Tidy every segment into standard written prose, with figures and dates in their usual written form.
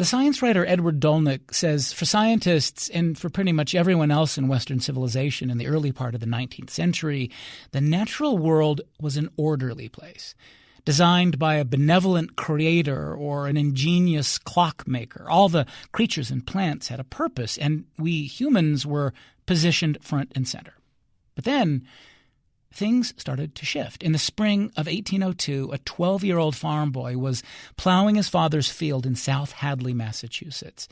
The science writer Edward Dolnick says for scientists and for pretty much everyone else in Western civilization in the early part of the 19th century, the natural world was an orderly place, designed by a benevolent creator or an ingenious clockmaker. All the creatures and plants had a purpose, and we humans were positioned front and center. But then things started to shift. In the spring of 1802, a 12-year-old farm boy was plowing his father's field in South Hadley, Massachusetts.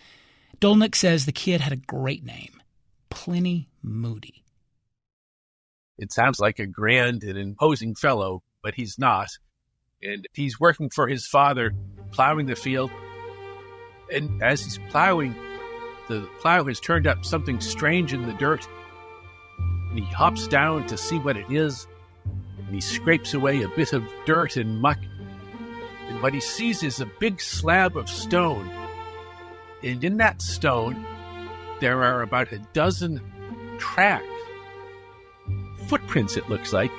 Dolnick says the kid had a great name, Pliny Moody. It sounds like a grand and imposing fellow, but he's not. And he's working for his father, plowing the field. And as he's plowing, the plow has turned up something strange in the dirt. And he hops down to see what it is, and he scrapes away a bit of dirt and muck. And what he sees is a big slab of stone. And in that stone, there are about a dozen tracks, footprints it looks like.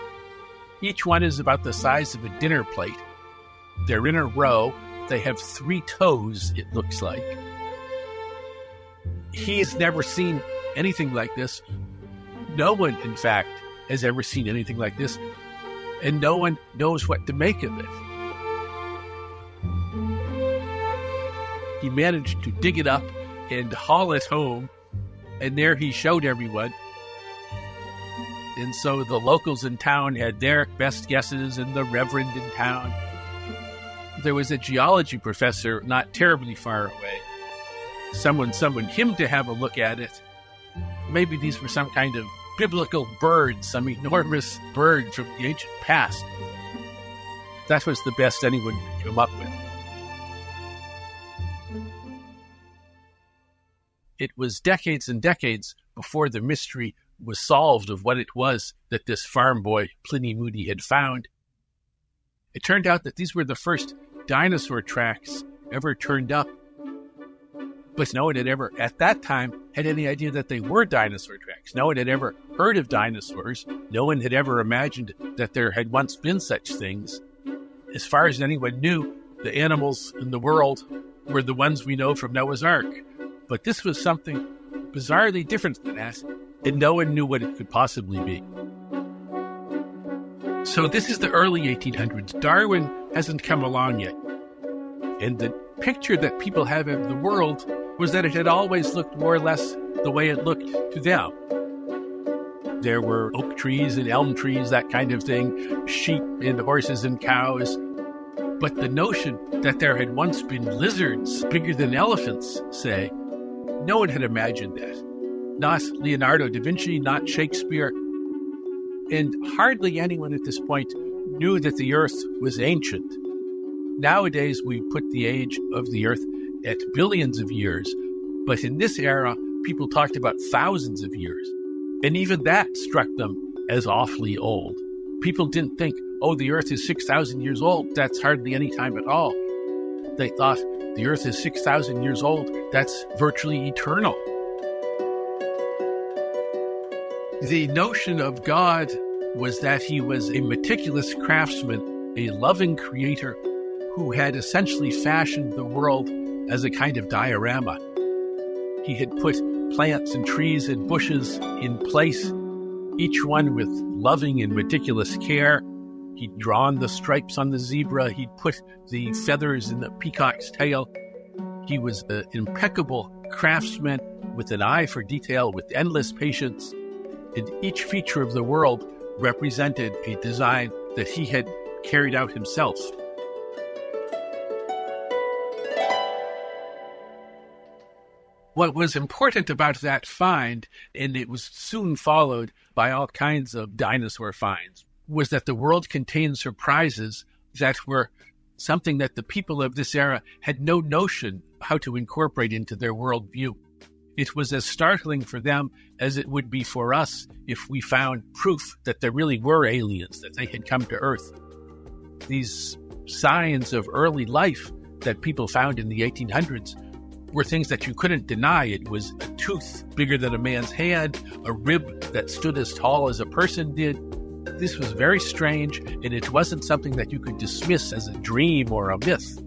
Each one is about the size of a dinner plate. They're in a row. They have 3 toes, it looks like. He's never seen anything like this. No one, in fact, has ever seen anything like this, and no one knows what to make of it. He managed to dig it up and haul it home, and there he showed everyone. And so the locals in town had their best guesses, and the reverend in town. There was a geology professor not terribly far away. Someone summoned him to have a look at it. Maybe these were some kind of biblical bird, some enormous bird from the ancient past. That was the best anyone could come up with. It was decades and decades before the mystery was solved of what it was that this farm boy, Pliny Moody, had found. It turned out that these were the first dinosaur tracks ever turned up. But no one had ever, at that time, had any idea that they were dinosaur tracks. No one had ever heard of dinosaurs. No one had ever imagined that there had once been such things. As far as anyone knew, the animals in the world were the ones we know from Noah's Ark. But this was something bizarrely different than that, and no one knew what it could possibly be. So this is the early 1800s. Darwin hasn't come along yet. And the picture that people have of the world was that it had always looked more or less the way it looked to them. There were oak trees and elm trees, that kind of thing, sheep and horses and cows. But the notion that there had once been lizards bigger than elephants, say, no one had imagined that. Not Leonardo da Vinci, not Shakespeare. And hardly anyone at this point knew that the Earth was ancient. Nowadays, we put the age of the Earth at billions of years. But in this era, people talked about thousands of years. And even that struck them as awfully old. People didn't think, oh, the Earth is 6,000 years old. That's hardly any time at all. They thought, the Earth is 6,000 years old. That's virtually eternal. The notion of God was that he was a meticulous craftsman, a loving creator who had essentially fashioned the world as a kind of diorama. He had put plants and trees and bushes in place, each one with loving and meticulous care. He'd drawn the stripes on the zebra. He'd put the feathers in the peacock's tail. He was an impeccable craftsman with an eye for detail, with endless patience. And each feature of the world represented a design that he had carried out himself. What was important about that find, and it was soon followed by all kinds of dinosaur finds, was that the world contained surprises that were something that the people of this era had no notion how to incorporate into their worldview. It was as startling for them as it would be for us if we found proof that there really were aliens, that they had come to Earth. These signs of early life that people found in the 1800s were things that you couldn't deny. It was a tooth bigger than a man's hand, a rib that stood as tall as a person did. This was very strange, and it wasn't something that you could dismiss as a dream or a myth.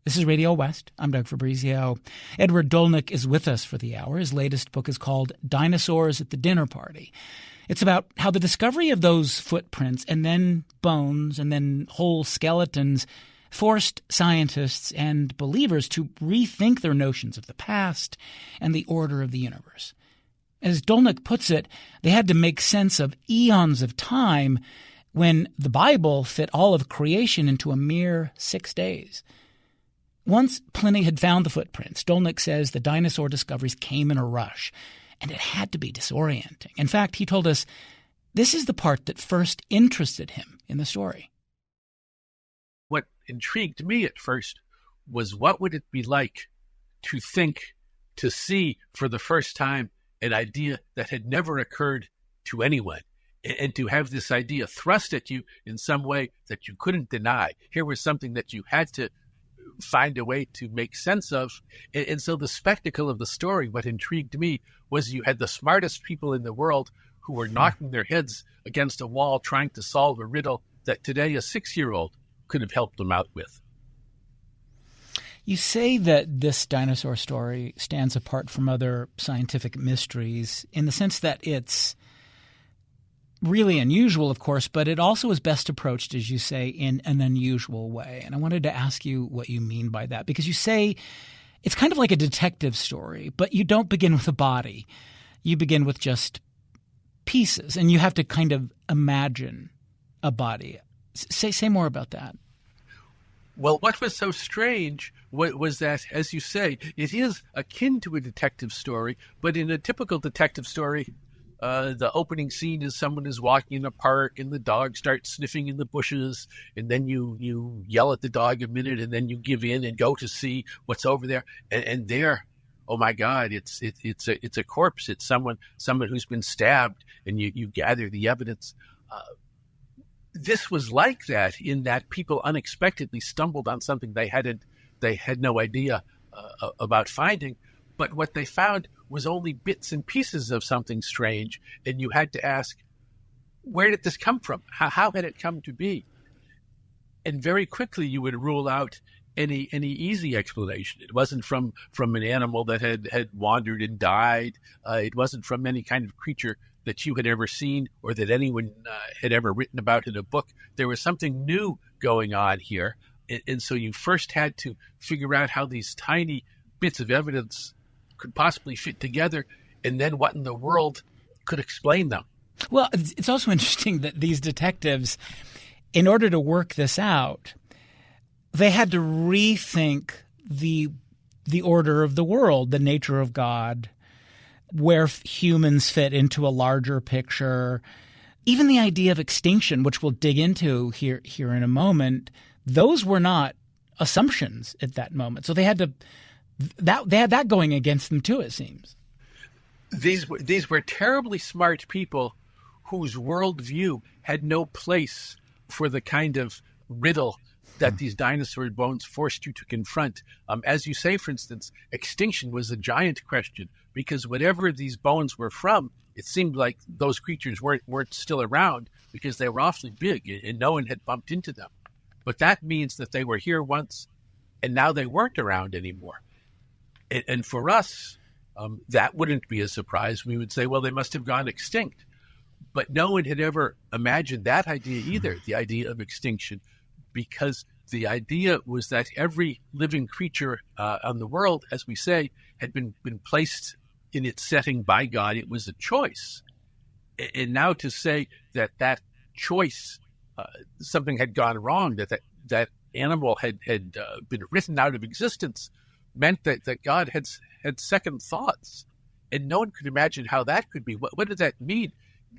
This is Radio West. I'm Doug Fabrizio. Edward Dolnick is with us for the hour. His latest book is called Dinosaurs at the Dinner Party. It's about how the discovery of those footprints and then bones and then whole skeletons forced scientists and believers to rethink their notions of the past and the order of the universe. As Dolnick puts it, they had to make sense of eons of time when the Bible fit all of creation into a mere 6 days. Once Pliny had found the footprints, Dolnick says the dinosaur discoveries came in a rush, and it had to be disorienting. In fact, he told us this is the part that first interested him in the story. What intrigued me at first was what would it be like to see for the first time an idea that had never occurred to anyone, and to have this idea thrust at you in some way that you couldn't deny. Here was something that you had to find a way to make sense of. And so the spectacle of the story, what intrigued me, was you had the smartest people in the world who were knocking their heads against a wall trying to solve a riddle that today a 6-year-old could have helped them out with. You say that this dinosaur story stands apart from other scientific mysteries in the sense that it's really unusual, of course, but it also is best approached, as you say, in an unusual way. And I wanted to ask you what you mean by that, because you say it's kind of like a detective story, but you don't begin with a body. You begin with just pieces, and you have to kind of imagine a body. Say more about that. Well, what was so strange was that, as you say, it is akin to a detective story, but in a typical detective story, the opening scene is someone is walking in a park and the dog starts sniffing in the bushes, and then you yell at the dog a minute, and then you give in and go to see what's over there, and there, oh my God, it's a corpse. It's someone who's been stabbed, and you gather the evidence. This was like that, in that people unexpectedly stumbled on something they had no idea about finding, but what they found was only bits and pieces of something strange, and you had to ask, where did this come from? How had it come to be? And very quickly you would rule out any easy explanation. It wasn't from an animal that had wandered and died. It wasn't from any kind of creature that you had ever seen or that anyone had ever written about in a book. There was something new going on here. And so you first had to figure out how these tiny bits of evidence could possibly fit together, and then what in the world could explain them. Well, it's also interesting that these detectives, in order to work this out, they had to rethink the order of the world, the nature of God, where humans fit into a larger picture. Even the idea of extinction, which we'll dig into here in a moment, those were not assumptions at that moment. So they had that going against them too, it seems. These were terribly smart people whose worldview had no place for the kind of riddle that these dinosaur bones forced you to confront. As you say, for instance, extinction was a giant question, because whatever these bones were from, it seemed like those creatures weren't still around because they were awfully big and no one had bumped into them. But that means that they were here once and now they weren't around anymore. And for us, that wouldn't be a surprise. We would say, well, they must have gone extinct. But no one had ever imagined that idea either, the idea of extinction, because the idea was that every living creature on the world, as we say, had been placed in its setting by God. It was a choice. And now to say that choice, something had gone wrong, that animal had been written out of existence, meant that God had second thoughts. And no one could imagine how that could be. What did that mean?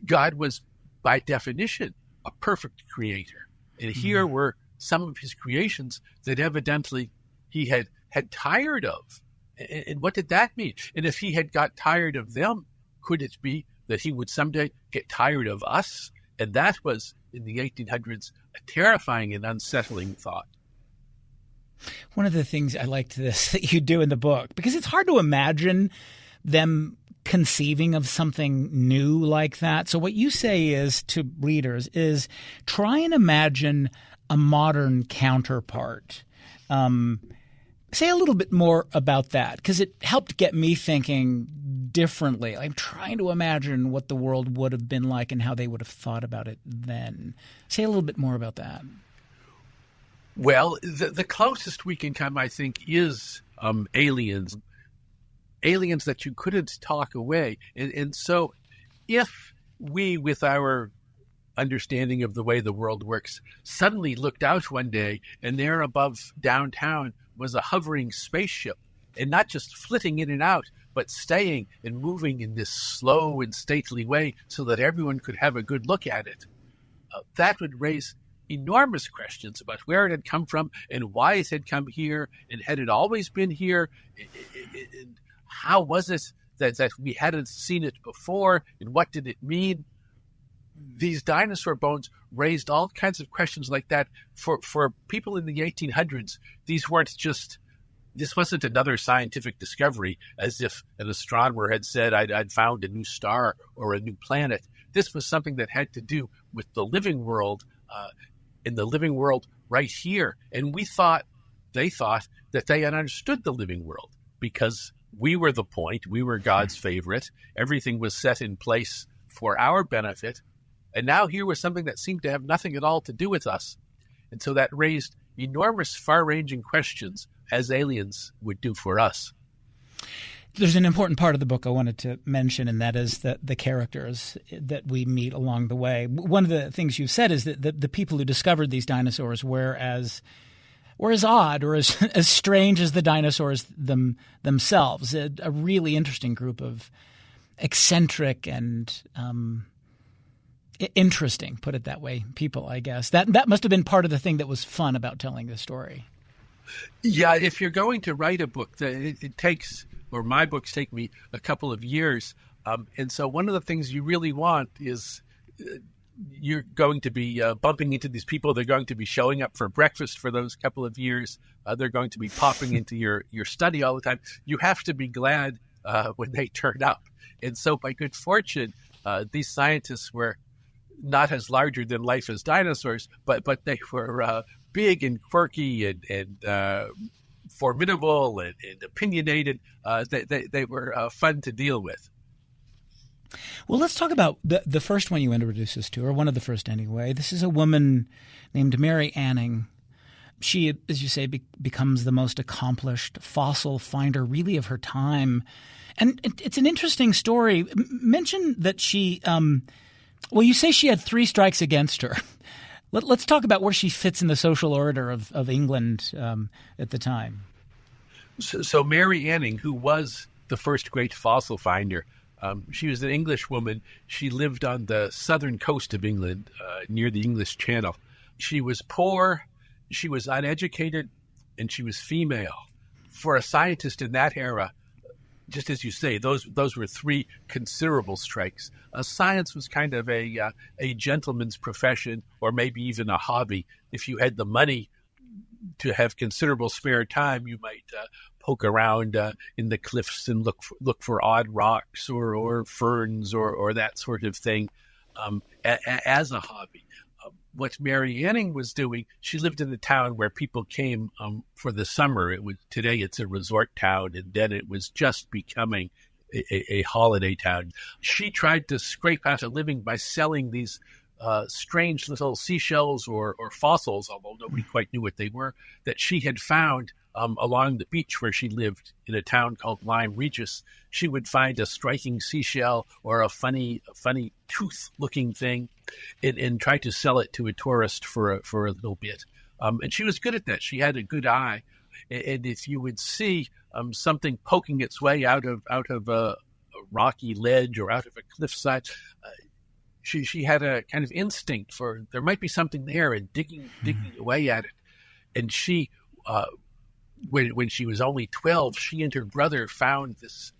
God was, by definition, a perfect creator. And here were some of his creations that evidently he had tired of. And what did that mean? And if he had got tired of them, could it be that he would someday get tired of us? And that was, in the 1800s, a terrifying and unsettling thought. One of the things I liked that you do in the book, because it's hard to imagine them conceiving of something new like that. So what you say is to readers is try and imagine a modern counterpart. Say a little bit more about that, because it helped get me thinking differently. I'm trying to imagine what the world would have been like and how they would have thought about it then. Say a little bit more about that. Well, the closest we can come, I think, is aliens. Aliens that you couldn't talk away. And so if we, with our understanding of the way the world works, suddenly looked out one day and there above downtown was a hovering spaceship, and not just flitting in and out, but staying and moving in this slow and stately way so that everyone could have a good look at it, that would raise enormous questions about where it had come from and why it had come here, and had it always been here, and how was it that we hadn't seen it before, and what did it mean? These dinosaur bones raised all kinds of questions like that. For people in the 1800s, this wasn't another scientific discovery, as if an astronomer had said, I'd found a new star or a new planet. This was something that had to do with the living world, in the living world right here. And they thought that they had understood the living world, because we were the point, we were God's favorite, everything was set in place for our benefit. And now here was something that seemed to have nothing at all to do with us. And so that raised enormous, far-ranging questions, as aliens would do for us. There's an important part of the book I wanted to mention, and that is the characters that we meet along the way. One of the things you've said is that the people who discovered these dinosaurs were as odd or as strange as the dinosaurs themselves. A really interesting group of eccentric and interesting, put it that way, people, I guess. That must have been part of the thing that was fun about telling this story. Yeah, if you're going to write a book, it takes, or my books take me a couple of years. And so one of the things you really want is you're going to be bumping into these people. They're going to be showing up for breakfast for those couple of years. They're going to be popping into your study all the time. You have to be glad when they turn up. And so by good fortune, these scientists were not as larger than life as dinosaurs, but they were big and quirky and formidable and opinionated. They were fun to deal with. Well, let's talk about the first one you introduced us to, or one of the first anyway. This is a woman named Mary Anning. She, as you say, becomes the most accomplished fossil finder really of her time. And it's an interesting story. Mention that she well, you say she had 3 strikes against her. Let's talk about where she fits in the social order of England at the time. So Mary Anning, who was the first great fossil finder, she was an English woman. She lived on the southern coast of England, near the English Channel. She was poor, she was uneducated, and she was female. For a scientist in that era, just as you say, those were 3 considerable strikes. Science was kind of a gentleman's profession, or maybe even a hobby. If you had the money to have considerable spare time, you might poke around in the cliffs and look for odd rocks or ferns or that sort of thing as a hobby. What Mary Anning was doing, she lived in a town where people came for the summer. Today it's a resort town, and then it was just becoming a holiday town. She tried to scrape out a living by selling these strange little seashells or fossils, although nobody quite knew what they were, that she had found along the beach where she lived in a town called Lyme Regis. She would find a striking seashell or a funny tooth-looking thing and try to sell it to a tourist for a little bit. And she was good at that. She had a good eye. And if you would see something poking its way out of a rocky ledge or out of a cliffside, she had a kind of instinct for there might be something there, and digging away at it. And she, when she was only 12, she and her brother found this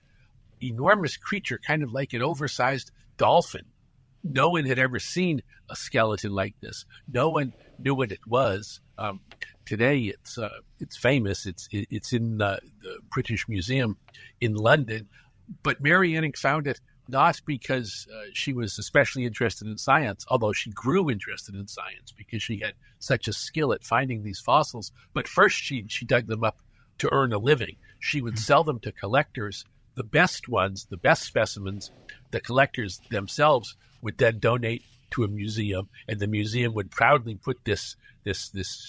enormous creature, kind of like an oversized dolphin. No one had ever seen a skeleton like this. No one knew what it was. Today, it's famous. It's in the British Museum in London. But Mary Anning found it not because she was especially interested in science, although she grew interested in science because she had such a skill at finding these fossils. But first, she dug them up to earn a living. She would sell them to collectors, the best ones, the best specimens. The collectors themselves would then donate to a museum, and the museum would proudly put this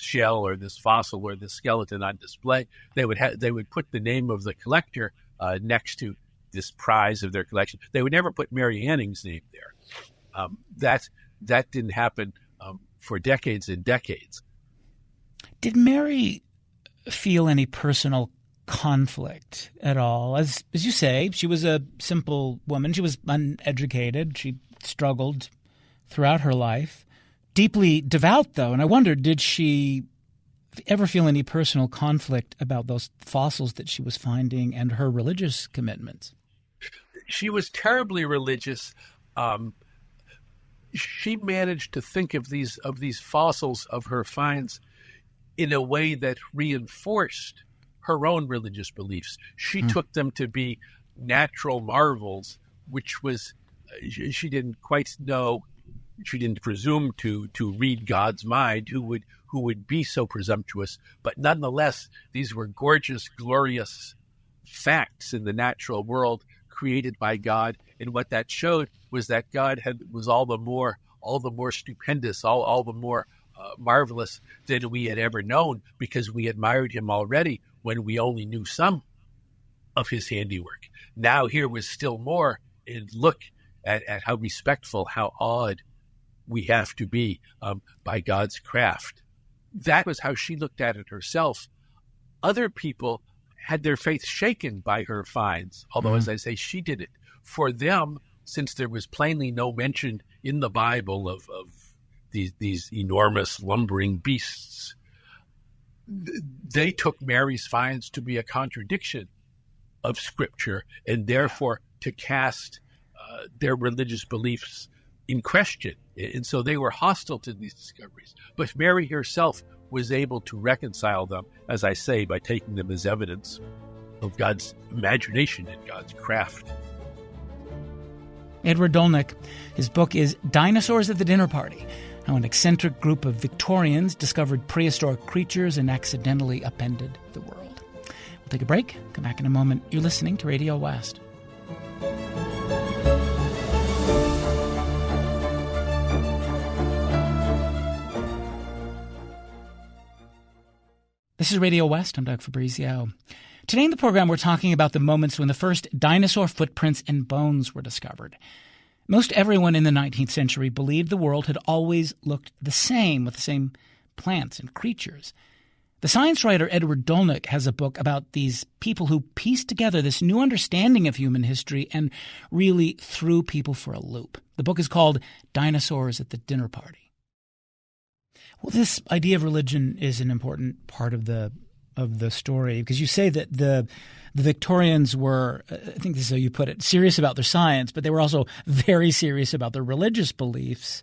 shell or this fossil or this skeleton on display. They would put the name of the collector next to this prize of their collection. They would never put Mary Anning's name there. That didn't happen for decades and decades. Did Mary feel any personal conflict at all? As you say, she was a simple woman. She was uneducated. She struggled throughout her life. Deeply devout, though. And I wonder, did she ever feel any personal conflict about those fossils that she was finding and her religious commitments? She was terribly religious. She managed to think of these fossils, of her finds, in a way that reinforced her own religious beliefs. She took them to be natural marvels, which was, she didn't quite know, she didn't presume to read God's mind, who would be so presumptuous. But nonetheless, these were gorgeous, glorious facts in the natural world created by God. And what that showed was that God was all the more stupendous, all the more marvelous than we had ever known, because we admired him already when we only knew some of his handiwork. Now here was still more, and look at how respectful, how awed we have to be by God's craft. That was how she looked at it herself. Other people had their faith shaken by her finds, although, as I say, she did it. For them, since there was plainly no mention in the Bible of these enormous lumbering beasts, they took Mary's finds to be a contradiction of Scripture, and therefore to cast their religious beliefs in question. And so they were hostile to these discoveries. But Mary herself was able to reconcile them, as I say, by taking them as evidence of God's imagination and God's craft. Edward Dolnick, his book is Dinosaurs at the Dinner Party, how an eccentric group of Victorians discovered prehistoric creatures and accidentally upended the world. We'll take a break, come back in a moment. You're listening to Radio West. This is Radio West. I'm Doug Fabrizio. Today in the program, we're talking about the moments when the first dinosaur footprints and bones were discovered. Most everyone in the 19th century believed the world had always looked the same, with the same plants and creatures. The science writer Edward Dolnick has a book about these people who pieced together this new understanding of human history and really threw people for a loop. The book is called Dinosaurs at the Dinner Party. Well, this idea of religion is an important part of the story, because you say that the Victorians were, I think this is how you put it, serious about their science, but they were also very serious about their religious beliefs.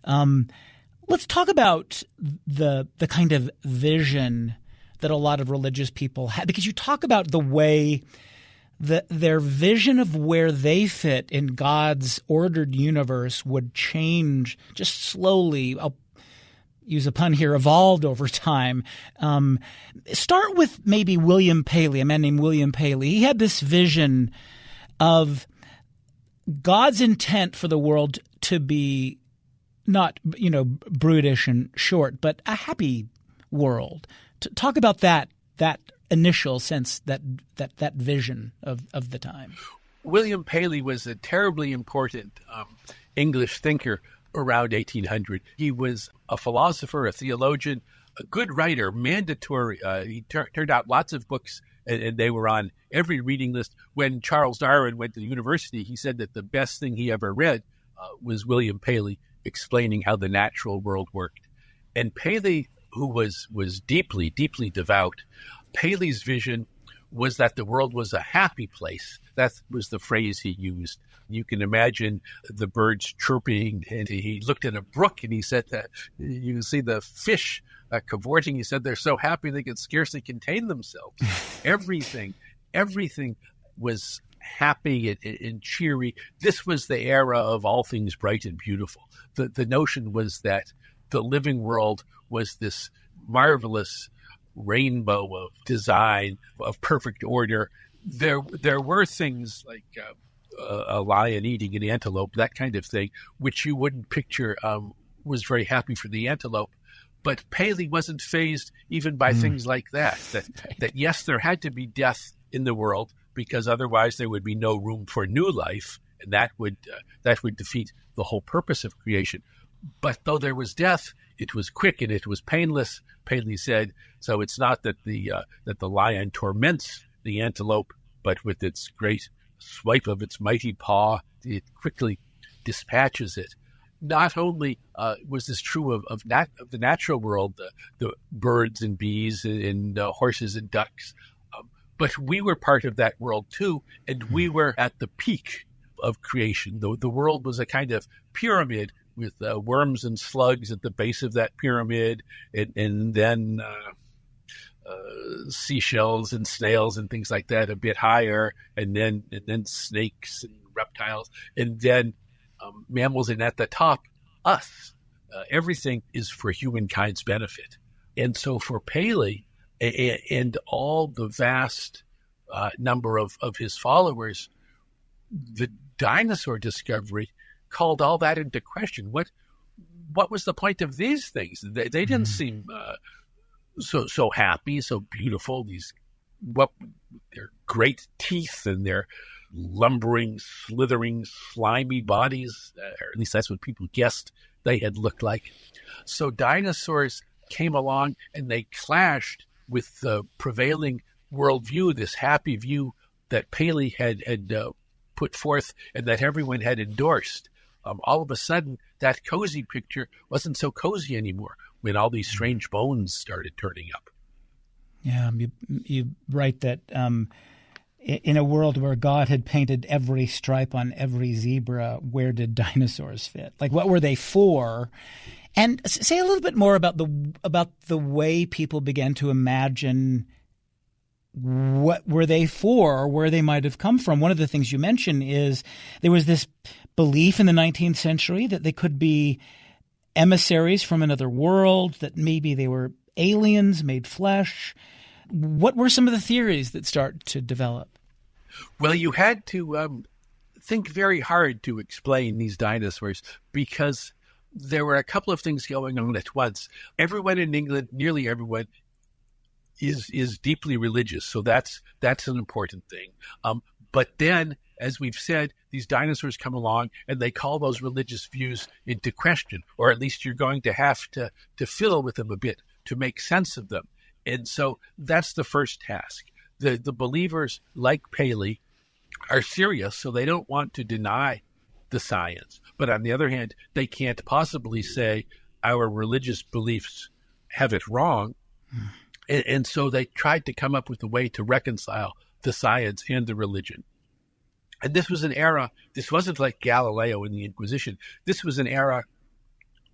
Let's talk about the kind of vision that a lot of religious people had, because you talk about the way that their vision of where they fit in God's ordered universe would change just slowly. I'll use a pun here, evolved over time. Start with maybe William Paley, a man named William Paley. He had this vision of God's intent for the world to be not, brutish and short, but a happy world. Talk about that initial sense, that vision of the time. William Paley was a terribly important English thinker around 1800. He was a philosopher, a theologian, a good writer, mandatory. He turned out lots of books, and they were on every reading list. When Charles Darwin went to university, he said that the best thing he ever read was William Paley explaining how the natural world worked. And Paley, who was deeply, deeply devout, Paley's vision was that the world was a happy place. That was the phrase he used. You can imagine the birds chirping, and he looked at a brook and he said that you can see the fish cavorting. He said they're so happy they could scarcely contain themselves. Everything was happy and cheery. This was the era of all things bright and beautiful. The notion was that the living world was this marvelous rainbow of design, of perfect order. There were things like a lion eating an antelope, that kind of thing, which you wouldn't picture was very happy for the antelope. But Paley wasn't fazed even by things like that. That yes, there had to be death in the world, because otherwise there would be no room for new life, and that would defeat the whole purpose of creation. But though there was death, it was quick and it was painless, Paley said. So it's not that the lion torments the antelope, but with its great swipe of its mighty paw, it quickly dispatches it. Not only was this true of the natural world, the birds and bees and horses and ducks, but we were part of that world too, and we were at the peak of creation. The world was a kind of pyramid with worms and slugs at the base of that pyramid, and then seashells and snails and things like that a bit higher, and then snakes and reptiles, and then mammals, and at the top, us. Everything is for humankind's benefit. And so for Paley and all the vast number of his followers, the dinosaur discovery called all that into question. What was the point of these things? They didn't seem so happy, so beautiful. Their great teeth and their lumbering, slithering, slimy bodies, or at least that's what people guessed they had looked like. So dinosaurs came along and they clashed with the prevailing worldview, this happy view that Paley had put forth and that everyone had endorsed. All of a sudden, that cozy picture wasn't so cozy anymore when all these strange bones started turning up. Yeah, you write that in a world where God had painted every stripe on every zebra, where did dinosaurs fit? Like, what were they for? And say a little bit more about the way people began to imagine what were they for, or where they might have come from. One of the things you mentioned is there was this belief in the 19th century that they could be emissaries from another world, that maybe they were aliens made flesh. What were some of the theories that start to develop? Well, you had to think very hard to explain these dinosaurs, because there were a couple of things going on at once. Everyone in England, nearly everyone, is deeply religious, so that's an important thing. But then, as we've said, these dinosaurs come along and they call those religious views into question, or at least you're going to have to fiddle with them a bit to make sense of them. And so that's the first task. The believers, like Paley, are serious, so they don't want to deny the science. But on the other hand, they can't possibly say our religious beliefs have it wrong. And so they tried to come up with a way to reconcile the science and the religion. And this was an era, this wasn't like Galileo in the Inquisition. This was an era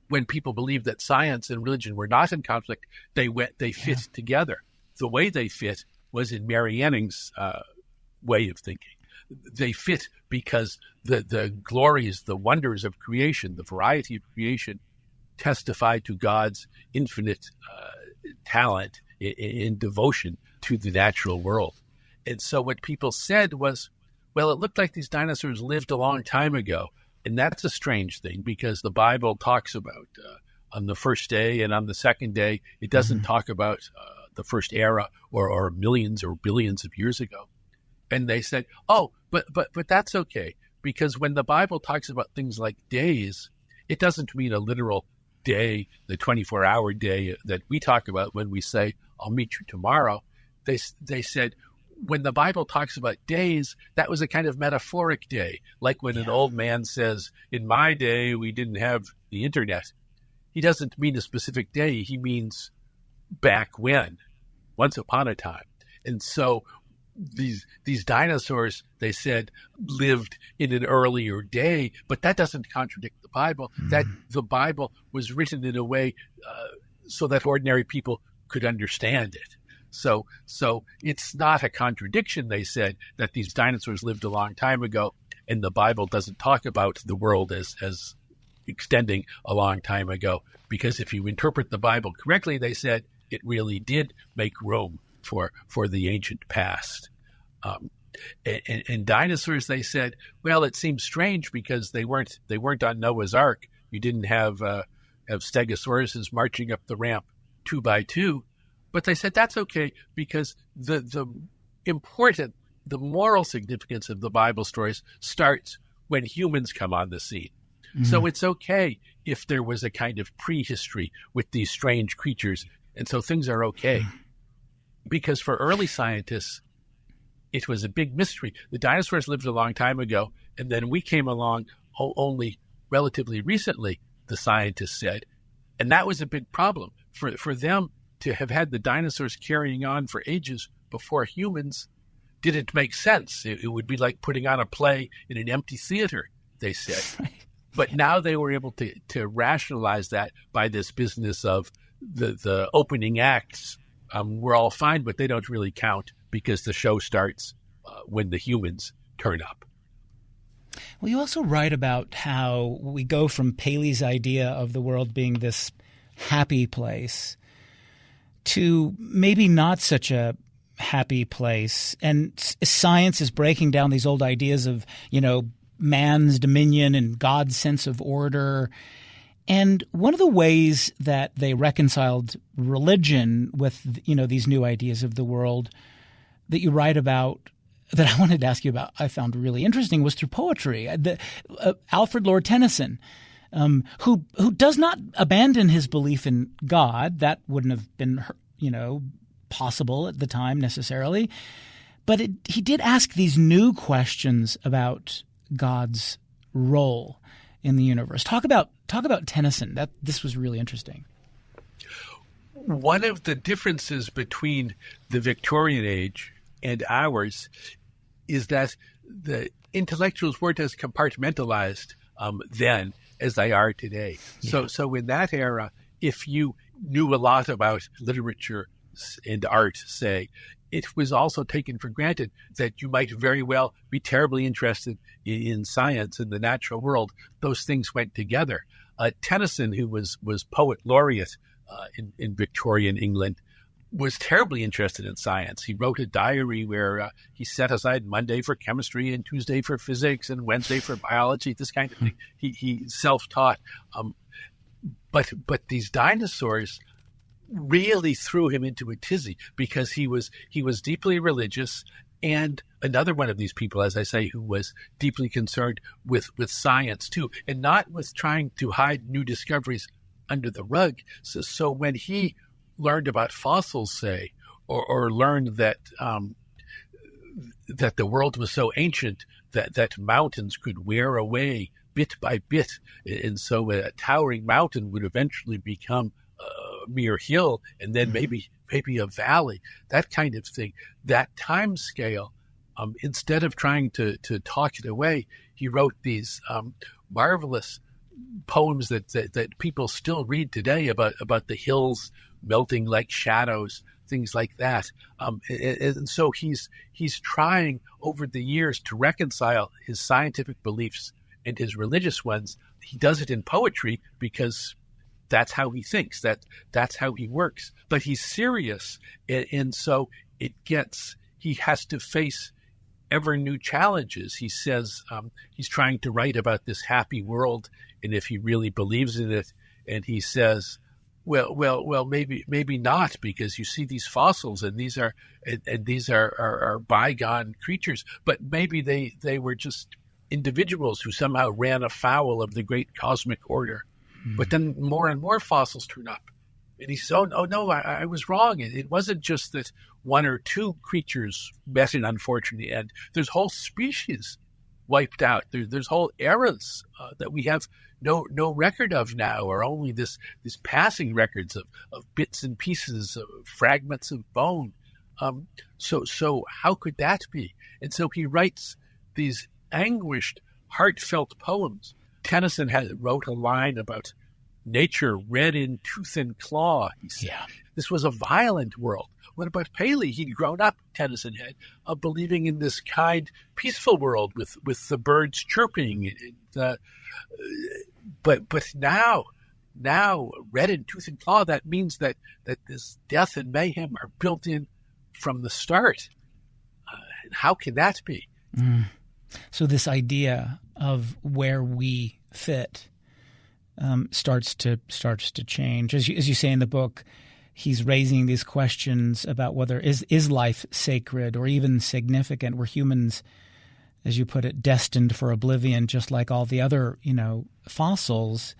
when people believed that science and religion were not in conflict. They fit together. The way they fit was in Mary Anning's way of thinking. They fit because the glories, the wonders of creation, the variety of creation testified to God's infinite talent in devotion to the natural world. And so what people said was, well, it looked like these dinosaurs lived a long time ago. And that's a strange thing, because the Bible talks about on the first day and on the second day. It doesn't talk about the first era or millions or billions of years ago. And they said, oh, but that's okay, because when the Bible talks about things like days, it doesn't mean a literal day, the 24-hour day that we talk about when we say, I'll meet you tomorrow. They said, when the Bible talks about days, that was a kind of metaphoric day, like when an old man says, in my day, we didn't have the internet. He doesn't mean a specific day. He means back when, once upon a time. And so these dinosaurs, they said, lived in an earlier day, but that doesn't contradict the Bible. That the Bible was written in a way so that ordinary people could understand it. So it's not a contradiction, they said, that these dinosaurs lived a long time ago, and the Bible doesn't talk about the world as extending a long time ago. Because if you interpret the Bible correctly, they said, it really did make room for the ancient past. And dinosaurs, they said, well, it seems strange because they weren't on Noah's Ark. You didn't have stegosauruses marching up the ramp 2 by 2, but they said that's okay because the moral significance of the Bible stories starts when humans come on the scene. Mm-hmm. So it's okay if there was a kind of prehistory with these strange creatures, and so things are okay. Mm-hmm. Because for early scientists, it was a big mystery. The dinosaurs lived a long time ago, and then we came along only relatively recently, the scientists said. And that was a big problem. For them to have had the dinosaurs carrying on for ages before humans didn't make sense. It would be like putting on a play in an empty theater, they said. Right. But now they were able to rationalize that by this business of the opening acts. We're all fine, but they don't really count because the show starts when the humans turn up. Well, you also write about how we go from Paley's idea of the world being this happy place to maybe not such a happy place. And science is breaking down these old ideas of, man's dominion and God's sense of order. And one of the ways that they reconciled religion with, these new ideas of the world that you write about, that I wanted to ask you about, I found really interesting, was through poetry. Alfred Lord Tennyson, who does not abandon his belief in God. That wouldn't have been, possible at the time necessarily. But he did ask these new questions about God's role in the universe. Talk about Tennyson. This was really interesting. One of the differences between the Victorian age and ours is that the intellectuals weren't as compartmentalized then as they are today. Yeah. So in that era, if you knew a lot about literature and art, say, it was also taken for granted that you might very well be terribly interested in science and the natural world. Those things went together. Tennyson, who was poet laureate in Victorian England, was terribly interested in science. He wrote a diary where he set aside Monday for chemistry and Tuesday for physics and Wednesday for biology, this kind of thing. He self-taught. But these dinosaurs really threw him into a tizzy because he was deeply religious, and another one of these people, as I say, who was deeply concerned with science too, and not with trying to hide new discoveries under the rug. So when he learned about fossils, say, or learned that the world was so ancient that mountains could wear away bit by bit, and so a towering mountain would eventually become a mere hill, and then maybe a valley, that kind of thing. That time scale, instead of trying to talk it away, he wrote these marvelous poems that people still read today about the hills melting like shadows, things like that. And so he's trying over the years to reconcile his scientific beliefs and his religious ones. He does it in poetry because that's how he thinks, that's how he works. But he's serious, and so he has to face ever new challenges. He says he's trying to write about this happy world, and if he really believes in it, and he says, well, maybe not, because you see these fossils, and these are bygone creatures, but maybe they were just individuals who somehow ran afoul of the great cosmic order. But then more and more fossils turn up. And he says, oh no, I was wrong. It wasn't just that one or two creatures met an unfortunate end. There's whole species wiped out. There's whole eras that we have no record of now, or only this passing records of bits and pieces, of fragments of bone. So how could that be? And so he writes these anguished, heartfelt poems. Tennyson wrote a line about nature red in tooth and claw. He said, This was a violent world. What about Paley? He'd grown up, Tennyson had, believing in this kind, peaceful world with the birds chirping. But now now red in tooth and claw, that means that this death and mayhem are built in from the start. And how can that be? So this idea of where we fit starts to change. As you say in the book, he's raising these questions about whether is life sacred or even significant. Were humans, as you put it, destined for oblivion, just like all the other, fossils?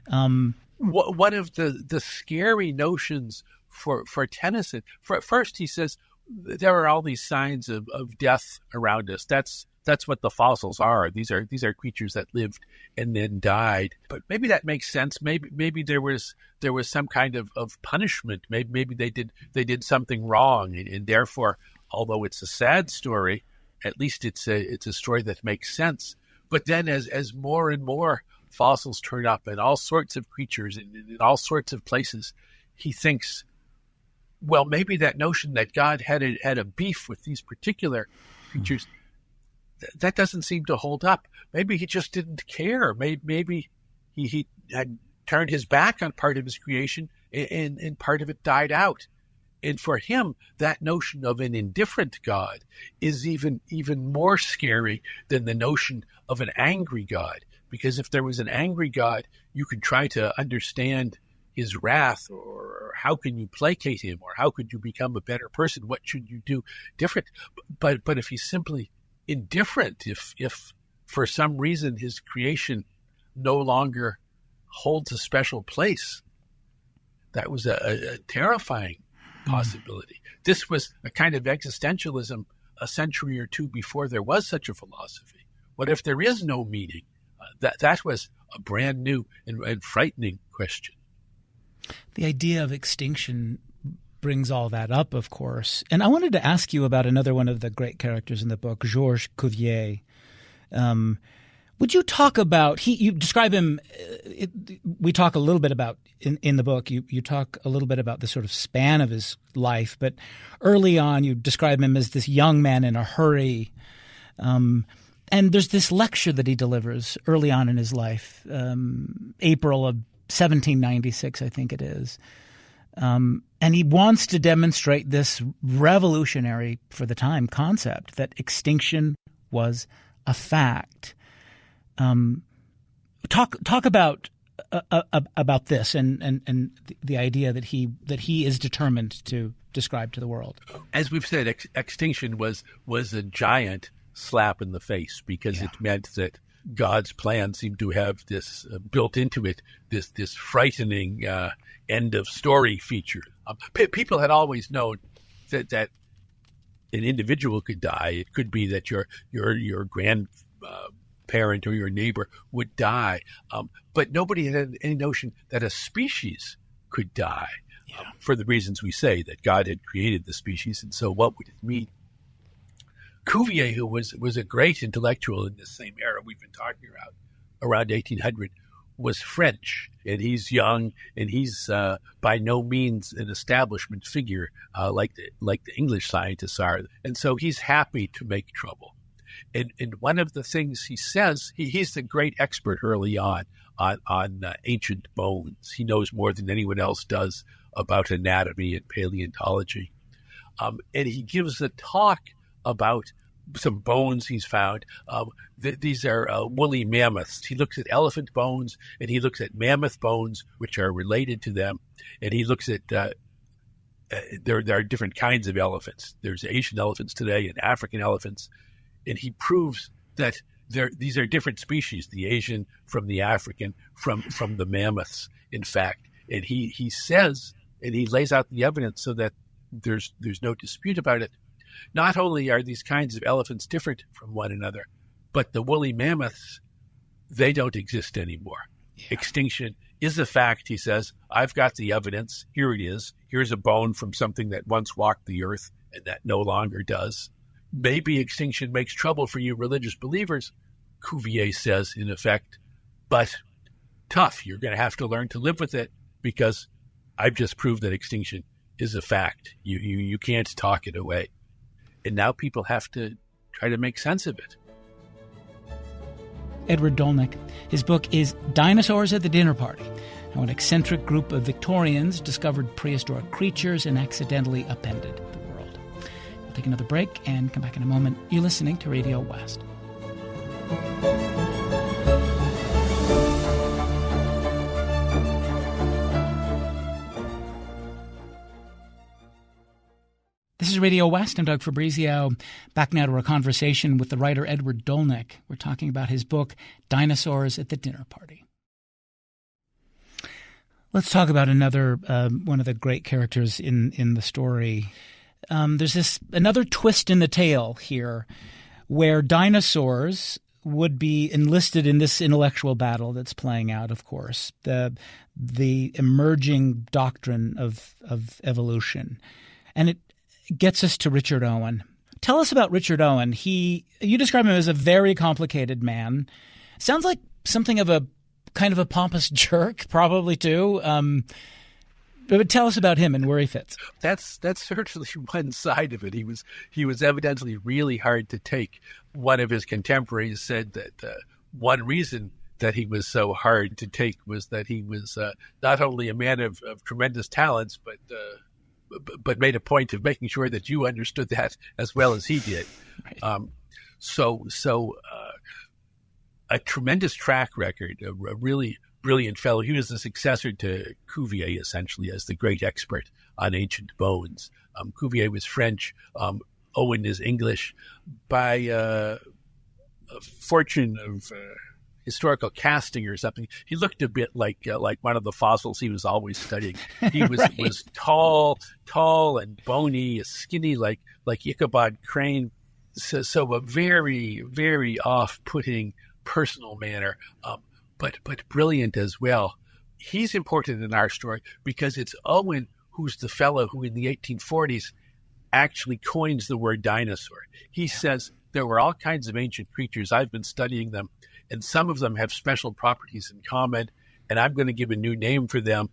One of the scary notions for Tennyson, first he says there are all these signs of death around us. That's what the fossils are. These are creatures that lived and then died. But maybe that makes sense. Maybe there was some kind of punishment. Maybe they did something wrong, and therefore, although it's a sad story, at least it's a story that makes sense. But then as more and more fossils turn up and all sorts of creatures in all sorts of places, he thinks, well, maybe that notion that God had a beef with these particular creatures, that doesn't seem to hold up. Maybe he just didn't care. Maybe he had turned his back on part of his creation and part of it died out. And for him, that notion of an indifferent God is even more scary than the notion of an angry God. Because if there was an angry God, you could try to understand his wrath, or how can you placate him, or how could you become a better person? What should you do different? But if he's simply indifferent, if for some reason his creation no longer holds a special place, that was a terrifying possibility. This was a kind of existentialism a century or two before there was such a philosophy. What if there is no meaning? That was a brand new and frightening question. The idea of extinction brings all that up, of course. And I wanted to ask you about another one of the great characters in the book, Georges Cuvier. Would you talk about, you describe him, we talk a little bit about, in the book, you talk a little bit about the sort of span of his life, but early on you describe him as this young man in a hurry. And there's this lecture that he delivers early on in his life, April of 1796, I think it is. And he wants to demonstrate this revolutionary, for the time, concept that extinction was a fact. Talk about this and the idea that he is determined to describe to the world. As we've said, extinction was a giant slap in the face, because it meant that God's plan seemed to have this built into it, this frightening end of story feature. People had always known that an individual could die. It could be that your grandparent or your neighbor would die, but nobody had any notion that a species could die, for the reasons we say, that God had created the species. And so what would it mean? Cuvier, who was a great intellectual in this same era we've been talking about, around 1800, was French, and he's young, and he's by no means an establishment figure like the English scientists are, and so he's happy to make trouble. And one of the things he says, he's the great expert early on ancient bones. He knows more than anyone else does about anatomy and paleontology, and he gives a talk about some bones he's found. These are woolly mammoths. He looks at elephant bones, and he looks at mammoth bones, which are related to them. And he looks at there are different kinds of elephants. There's Asian elephants today and African elephants. And he proves that these are different species, the Asian from the African, from the mammoths, in fact. And he says, and he lays out the evidence so that there's no dispute about it. Not only are these kinds of elephants different from one another, but the woolly mammoths, they don't exist anymore. Yeah. Extinction is a fact, he says. I've got the evidence. Here it is. Here's a bone from something that once walked the earth and that no longer does. Maybe extinction makes trouble for you religious believers, Cuvier says, in effect, but tough. You're going to have to learn to live with it, because I've just proved that extinction is a fact. You can't talk it away. And now people have to try to make sense of it. Edward Dolnick. His book is Dinosaurs at the Dinner Party, how an eccentric group of Victorians discovered prehistoric creatures and accidentally upended the world. We'll take another break and come back in a moment. You're listening to Radio West. This is Radio West. I'm Doug Fabrizio. Back now to our conversation with the writer Edward Dolnick. We're talking about his book, Dinosaurs at the Dinner Party. Let's talk about another one of the great characters in the story. There's another twist in the tale here where dinosaurs would be enlisted in this intellectual battle that's playing out, of course, the emerging doctrine of evolution. And it gets us to Richard Owen. Tell us about Richard Owen. You describe him as a very complicated man. Sounds like something of a kind of a pompous jerk, probably too. But tell us about him and where he fits. That's certainly one side of it. He was evidently really hard to take. One of his contemporaries said that one reason that he was so hard to take was that he was not only a man of tremendous talents, but made a point of making sure that you understood that as well as he did. Right. So a tremendous track record, a really brilliant fellow. He was the successor to Cuvier, essentially, as the great expert on ancient bones. Cuvier was French. Owen is English. By a fortune of historical casting or something, he looked a bit like one of the fossils he was always studying. He was right. was tall and bony, skinny like Ichabod Crane. So a very, very off-putting personal manner, but brilliant as well. He's important in our story because it's Owen who's the fellow who in the 1840s actually coins the word dinosaur. He says there were all kinds of ancient creatures. I've been studying them, and some of them have special properties in common, and I'm going to give a new name for them.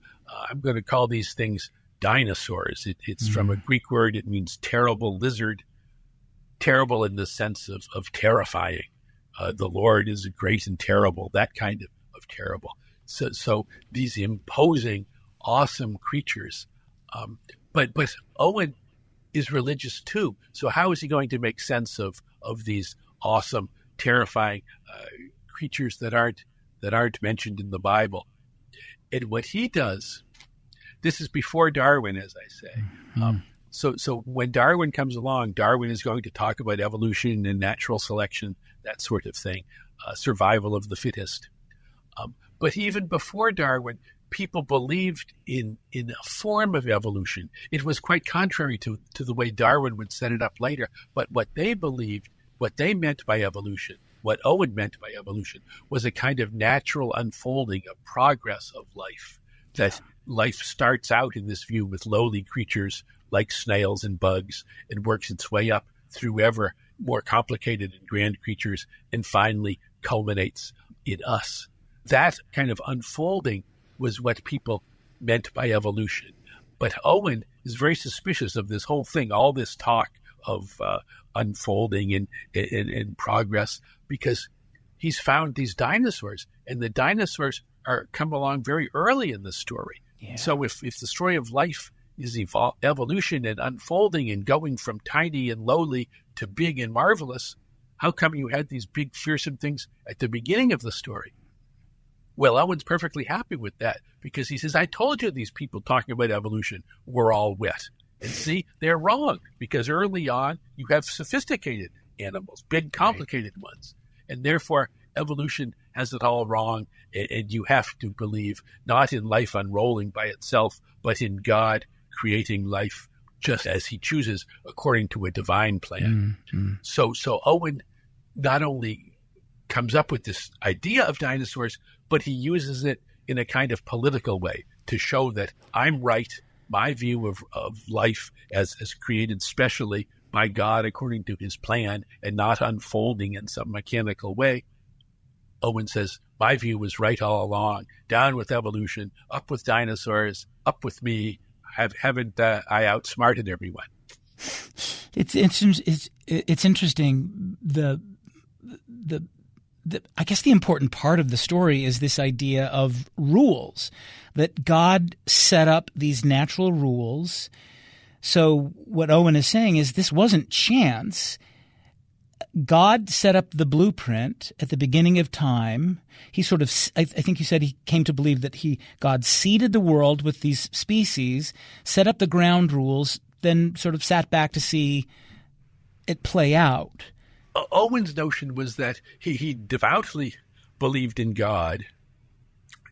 I'm going to call these things dinosaurs. It's from a Greek word. It means terrible lizard, terrible in the sense of terrifying. The Lord is great and terrible, that kind of terrible. So these imposing, awesome creatures. But Owen is religious too. So how is he going to make sense of these awesome, terrifying creatures that aren't mentioned in the Bible? And what he does, this is before Darwin, as I say. Mm-hmm. So when Darwin comes along, Darwin is going to talk about evolution and natural selection, that sort of thing, survival of the fittest. But even before Darwin, people believed in a form of evolution. It was quite contrary to the way Darwin would set it up later. But what they believed, what they meant by evolution, what Owen meant by evolution, was a kind of natural unfolding of progress of life. That life starts out in this view with lowly creatures like snails and bugs and works its way up through ever more complicated and grand creatures and finally culminates in us. That kind of unfolding was what people meant by evolution. But Owen is very suspicious of this whole thing, all this talk of unfolding and progress, because he's found these dinosaurs, and the dinosaurs come along very early in the story. Yeah. So if the story of life is evolution and unfolding and going from tiny and lowly to big and marvelous, how come you had these big, fearsome things at the beginning of the story? Well, Owen's perfectly happy with that because he says, I told you these people talking about evolution were all wet. And see, they're wrong because early on you have sophisticated animals, big, complicated ones. And therefore, evolution has it all wrong. And you have to believe not in life unrolling by itself, but in God creating life just as he chooses according to a divine plan. Mm-hmm. So Owen not only comes up with this idea of dinosaurs, but he uses it in a kind of political way to show that I'm right. My view of life as created specially by God according to his plan and not unfolding in some mechanical way. Owen says, my view was right all along. Down with evolution, up with dinosaurs, up with me. Haven't I outsmarted everyone? It's interesting. The I guess the important part of the story is this idea of rules, that God set up these natural rules. So what Owen is saying is this wasn't chance. God set up the blueprint at the beginning of time. He sort of, I think you said he came to believe that God seeded the world with these species, set up the ground rules, then sort of sat back to see it play out. Owen's notion was that he devoutly believed in God,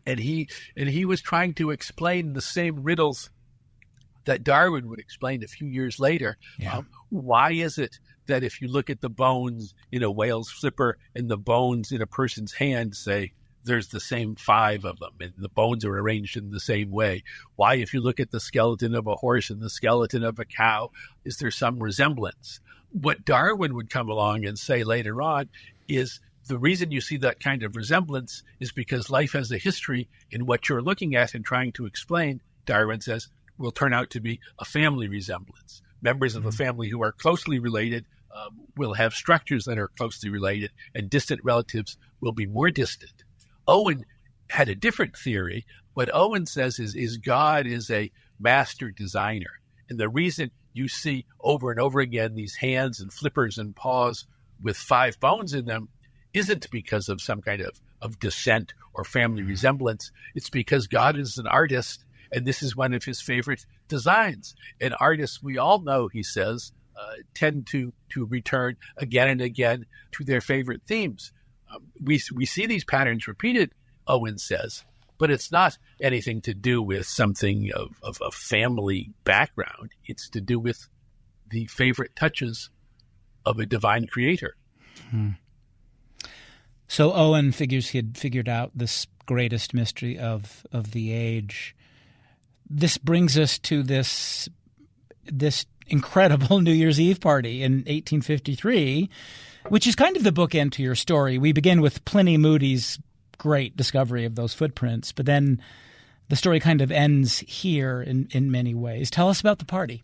and he was trying to explain the same riddles that Darwin would explain a few years later. Yeah. Why is it that if you look at the bones in a whale's flipper and the bones in a person's hand, say, there's the same 5 of them, and the bones are arranged in the same way? Why, if you look at the skeleton of a horse and the skeleton of a cow, is there some resemblance? What Darwin would come along and say later on is the reason you see that kind of resemblance is because life has a history, and what you're looking at and trying to explain, Darwin says, will turn out to be a family resemblance. Members of a family who are closely related will have structures that are closely related, and distant relatives will be more distant. Owen had a different theory. What Owen says is God is a master designer. And the reason you see over and over again these hands and flippers and paws with 5 bones in them isn't because of some kind of descent or family resemblance. It's because God is an artist, and this is one of his favorite designs. And artists, we all know, he says, tend to return again and again to their favorite themes. We see these patterns repeated, Owen says, but it's not anything to do with something of a family background. It's to do with the favorite touches of a divine creator. So Owen figures he had figured out this greatest mystery of the age. This brings us to this incredible New Year's Eve party in 1853, which is kind of the bookend to your story. We begin with Pliny Moody's great discovery of those footprints, but then the story kind of ends here in many ways. Tell us about the party.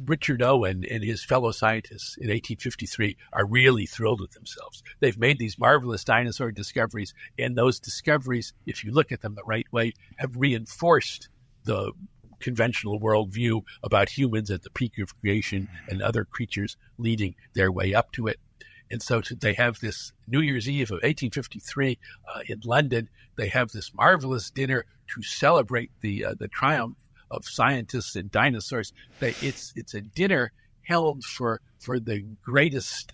Richard Owen and his fellow scientists in 1853 are really thrilled with themselves. They've made these marvelous dinosaur discoveries, and those discoveries, if you look at them the right way, have reinforced the conventional worldview about humans at the peak of creation and other creatures leading their way up to it. And so they have this New Year's Eve of 1853 in London. They have this marvelous dinner to celebrate the triumph of scientists and dinosaurs. It's a dinner held for the greatest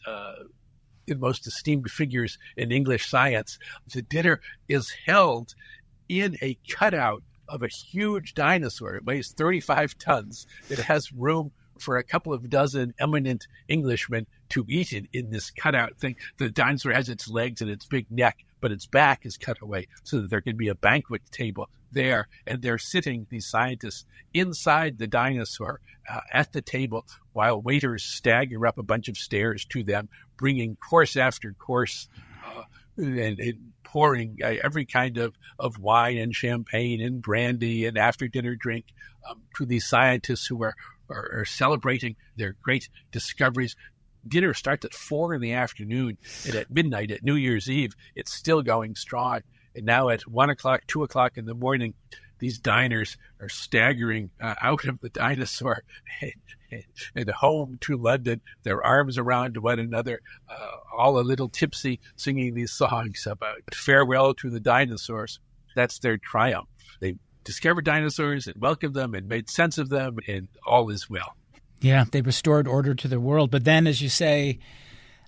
and most esteemed figures in English science. The dinner is held in a cutout of a huge dinosaur. It weighs 35 tons. It has room for a couple of dozen eminent Englishmen to eat it in this cutout thing. The dinosaur has its legs and its big neck, but its back is cut away so that there can be a banquet table there. And they're sitting, these scientists, inside the dinosaur at the table while waiters stagger up a bunch of stairs to them, bringing course after course and pouring every kind of wine and champagne and brandy and after-dinner drink to these scientists who are celebrating their great discoveries. Dinner starts at 4 p.m, and at midnight, at New Year's Eve, it's still going strong. And now at 1 o'clock, 2 o'clock in the morning, these diners are staggering out of the dinosaur and home to London, their arms around one another, all a little tipsy, singing these songs about farewell to the dinosaurs. That's their triumph. They discovered dinosaurs and welcomed them and made sense of them, and all is well. Yeah, they restored order to their world. But then, as you say,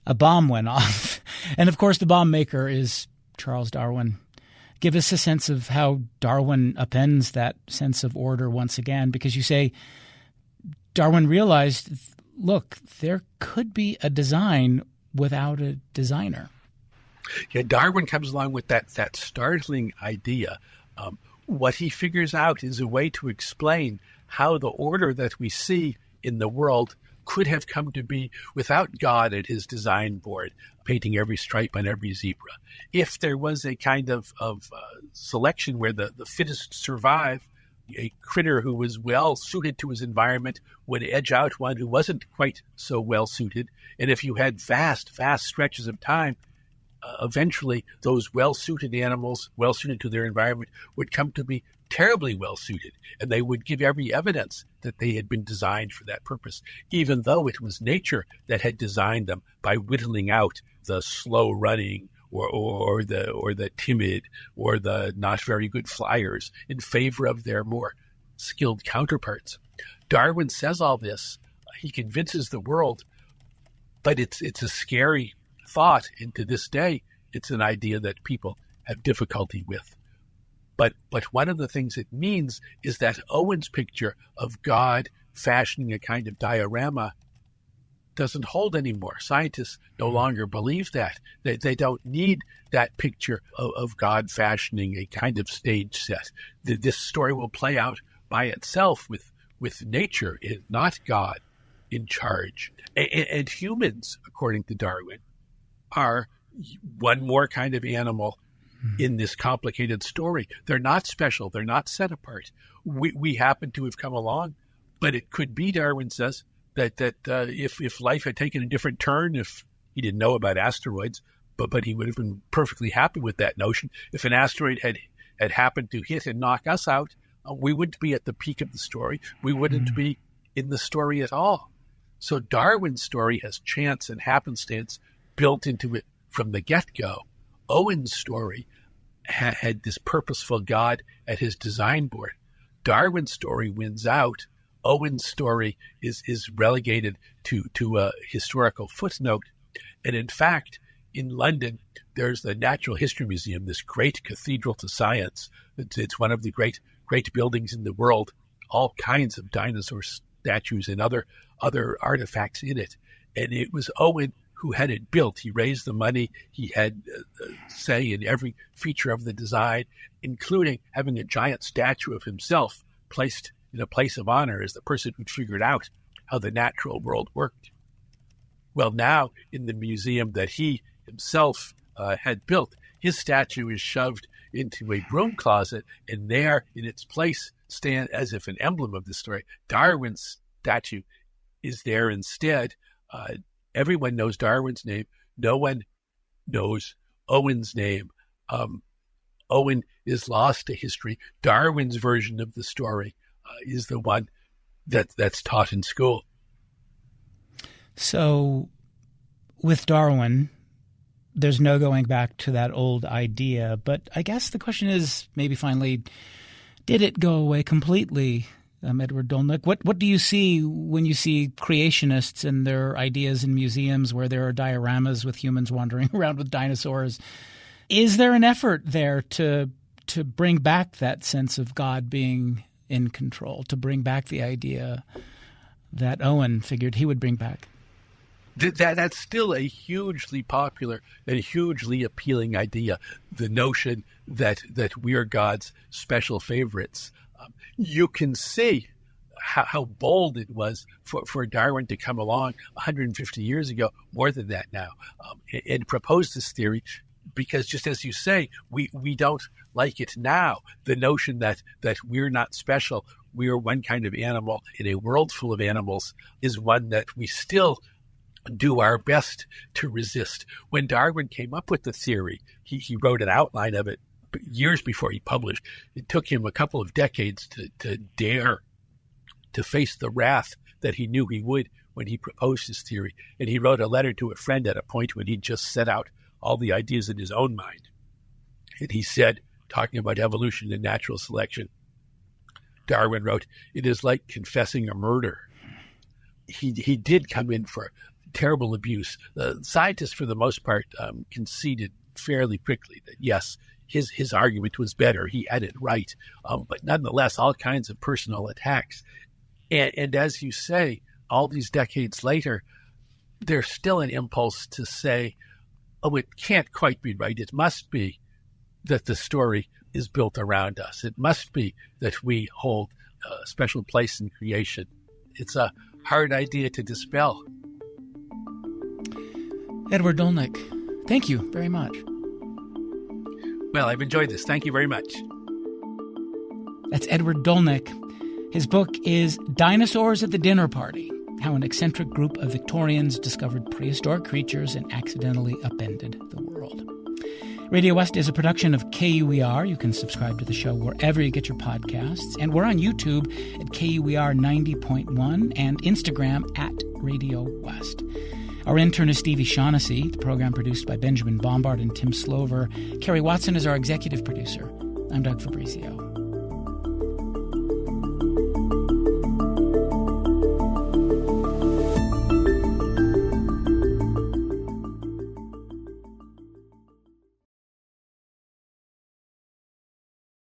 a bomb went off. And, of course, the bomb maker is Charles Darwin. Give us a sense of how Darwin upends that sense of order once again, because you say Darwin realized, look, there could be a design without a designer. Yeah, Darwin comes along with that startling idea. What he figures out is a way to explain how the order that we see in the world could have come to be without God at his design board, painting every stripe on every zebra. If there was a kind of selection where the fittest survive, a critter who was well suited to his environment would edge out one who wasn't quite so well suited. And if you had vast stretches of time eventually those well-suited animals, well-suited to their environment, would come to be terribly well-suited, and they would give every evidence that they had been designed for that purpose, even though it was nature that had designed them by whittling out the slow-running or the timid or the not very good flyers in favor of their more skilled counterparts. Darwin says all this. He convinces the world, but it's a scary thought, and to this day, it's an idea that people have difficulty with. But one of the things it means is that Owen's picture of God fashioning a kind of diorama doesn't hold anymore. Scientists no longer believe that. They don't need that picture of God fashioning a kind of stage set. This story will play out by itself with nature, not God in charge. And humans, according to Darwin, are one more kind of animal in this complicated story. They're not special. They're not set apart. We happen to have come along, but it could be, Darwin says, that if life had taken a different turn, if he didn't know about asteroids, but he would have been perfectly happy with that notion. If an asteroid had happened to hit and knock us out, we wouldn't be at the peak of the story. We wouldn't be in the story at all. So Darwin's story has chance and happenstance built into it from the get-go. Owen's story had this purposeful God at his design board. Darwin's story wins out. Owen's story is relegated to a historical footnote. And in fact, in London, there's the Natural History Museum, this great cathedral to science. It's one of the great buildings in the world, all kinds of dinosaur statues and other artifacts in it. And it was Owen who had it built. He raised the money. He had say in every feature of the design, including having a giant statue of himself placed in a place of honor as the person who'd figured out how the natural world worked. Well, now in the museum that he himself had built, his statue is shoved into a broom closet, and there in its place stand as if an emblem of the story. Darwin's statue is there instead. Everyone knows Darwin's name. No one knows Owen's name. Owen is lost to history. Darwin's version of the story is the one that's taught in school. So with Darwin, there's no going back to that old idea. But I guess the question is maybe finally, did it go away completely, Edward Dolnick? What do you see when you see creationists and their ideas in museums where there are dioramas with humans wandering around with dinosaurs? Is there an effort there to bring back that sense of God being in control, to bring back the idea that Owen figured he would bring back? That's still a hugely popular and hugely appealing idea, the notion that we are God's special favorites. You can see how bold it was for Darwin to come along 150 years ago, more than that now, and propose this theory, because just as you say, we don't like it now. The notion that we're not special, we are one kind of animal in a world full of animals, is one that we still do our best to resist. When Darwin came up with the theory, he wrote an outline of it years before he published. It took him a couple of decades to dare to face the wrath that he knew he would when he proposed his theory. And he wrote a letter to a friend at a point when he just set out all the ideas in his own mind. And he said, talking about evolution and natural selection, Darwin wrote, "It is like confessing a murder." He did come in for terrible abuse. The scientists, for the most part, conceded fairly quickly that, yes, his argument was better. He had it right. But nonetheless, all kinds of personal attacks. And as you say, all these decades later, there's still an impulse to say, oh, it can't quite be right. It must be that the story is built around us. It must be that we hold a special place in creation. It's a hard idea to dispel. Edward Dolnick, thank you very much. Well, I've enjoyed this. Thank you very much. That's Edward Dolnick. His book is Dinosaurs at the Dinner Party, how an eccentric group of Victorians discovered prehistoric creatures and accidentally upended the world. Radio West is a production of KUER. You can subscribe to the show wherever you get your podcasts. And we're on YouTube at KUER 90.1 and Instagram at Radio West. Our intern is Stevie Shaughnessy, the program produced by Benjamin Bombard and Tim Slover. Kerry Watson is our executive producer. I'm Doug Fabrizio.